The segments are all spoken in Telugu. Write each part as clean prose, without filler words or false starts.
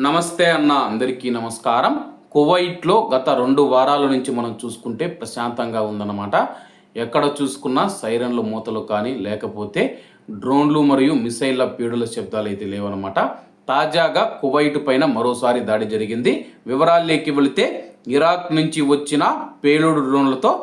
నమస్తే అన్న, అందరికీ నమస్కారం. కువైట్లో గత 2 వారాల నుంచి మనం చూసుకుంటే ప్రశాంతంగా ఉందన్నమాట. ఎక్కడ చూసుకున్నా సైరన్లు మూతలు కానీ లేకపోతే డ్రోన్లు మరియు మిసైళ్ల పీడుల శబ్దాలు అయితే లేవన్నమాట. తాజాగా కువైట్ పైన మరోసారి దాడి జరిగింది. వివరాల్లోకి వెళితే ఇరాక్ నుంచి వచ్చిన పేలుడు డ్రోన్లతో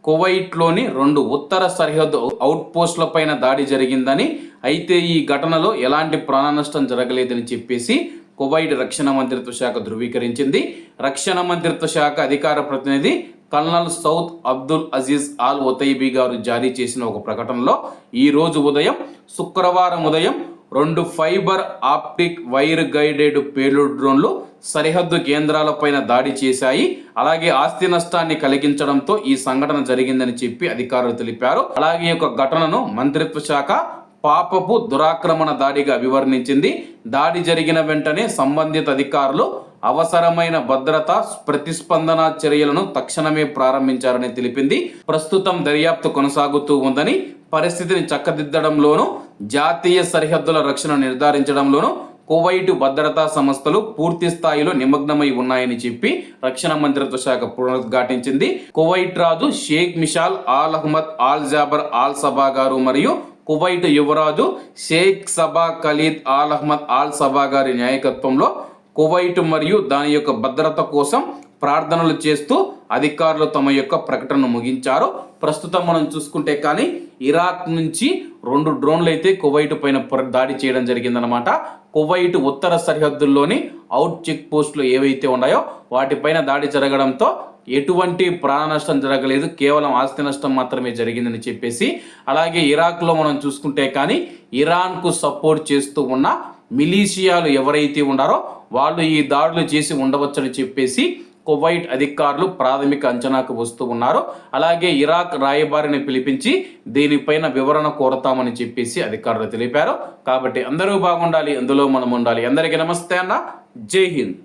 కువైట్లోని 2 ఉత్తర సరిహద్దు అవుట్ పోస్టుల పైన దాడి జరిగిందని, అయితే ఈ ఘటనలో ఎలాంటి ప్రాణ నష్టం జరగలేదని చెప్పేసి కువైట్ రక్షణ మంత్రిత్వ శాఖ ధృవీకరించింది. రక్షణ మంత్రిత్వ శాఖ అధికార ప్రతినిధి colonel Saud Abdul Aziz Al Otaibi గారు జారీ చేసిన ఒక ప్రకటనలో ఈ రోజు ఉదయం శుక్రవారం ఉదయం 2 ఫైబర్ ఆప్టిక్ వైర్ గైడెడ్ పేలుడు డ్రోన్లు సరిహద్దు కేంద్రాలపైన దాడి చేశాయి. అలాగే ఆస్తి నష్టాన్ని కలిగించడంతో ఈ సంఘటన జరిగిందని చెప్పి అధికారులు తెలిపారు. అలాగే ఈ యొక్క ఘటనను మంత్రిత్వ శాఖ పాపపు దురాక్రమణ దాడిగా అభివర్ణించింది. దాడి జరిగిన వెంటనే సంబంధిత అధికారులు అవసరమైన భద్రతా ప్రతిస్పందన చర్యలను తక్షణమే ప్రారంభించారని తెలిపింది. ప్రస్తుతం దర్యాప్తు కొనసాగుతూ ఉందని, పరిస్థితిని చక్కదిద్దడంలోనూ జాతీయ సరిహద్దుల రక్షణ నిర్ధారించడంలోనూ కువైట్ భద్రతా సంస్థలు పూర్తి స్థాయిలో నిమగ్నమై ఉన్నాయని చెప్పి రక్షణ మంత్రిత్వ శాఖ పునరుద్ఘాటించింది. కువైట్ రాజు Sheikh Mishal Al Ahmad Al Jaber Al Sabah గారు మరియు కువైట్ యువరాజు Sheikh Sabah Khalid Al Ahmad Al Sabah గారి నాయకత్వంలో కువైట్ మరియు దాని యొక్క భద్రత కోసం ప్రార్థనలు చేస్తూ అధికారులు తమ యొక్క ప్రకటనను ముగించారు. ప్రస్తుతం మనం చూసుకుంటే కానీ ఇరాక్ నుంచి 2 డ్రోన్లు అయితే కువైట్ పైన దాడి చేయడం జరిగిందనమాట. కువైట్ ఉత్తర సరిహద్దుల్లోని అవుట్ చెక్ పోస్టులు ఏవైతే ఉన్నాయో వాటిపైన దాడి జరగడంతో ఎటువంటి ప్రాణ నష్టం జరగలేదు, కేవలం ఆస్తి నష్టం మాత్రమే జరిగిందని చెప్పేసి, అలాగే ఇరాక్లో మనం చూసుకుంటే కానీ ఇరాన్కు సపోర్ట్ చేస్తూ ఉన్న మిలీషియాలు ఎవరైతే ఉన్నారో వాళ్ళు ఈ దాడులు చేసి ఉండవచ్చని చెప్పేసి కువైట్ అధికారులు ప్రాథమిక అంచనాకు వస్తూ ఉన్నారు. అలాగే ఇరాక్ రాయబారిని పిలిపించి దీనిపైన వివరణ కోరతామని చెప్పేసి అధికారులు తెలిపారు. కాబట్టి అందరూ బాగుండాలి, అందులో మనం ఉండాలి. అందరికీ నమస్తే అన్న, జై హింద్.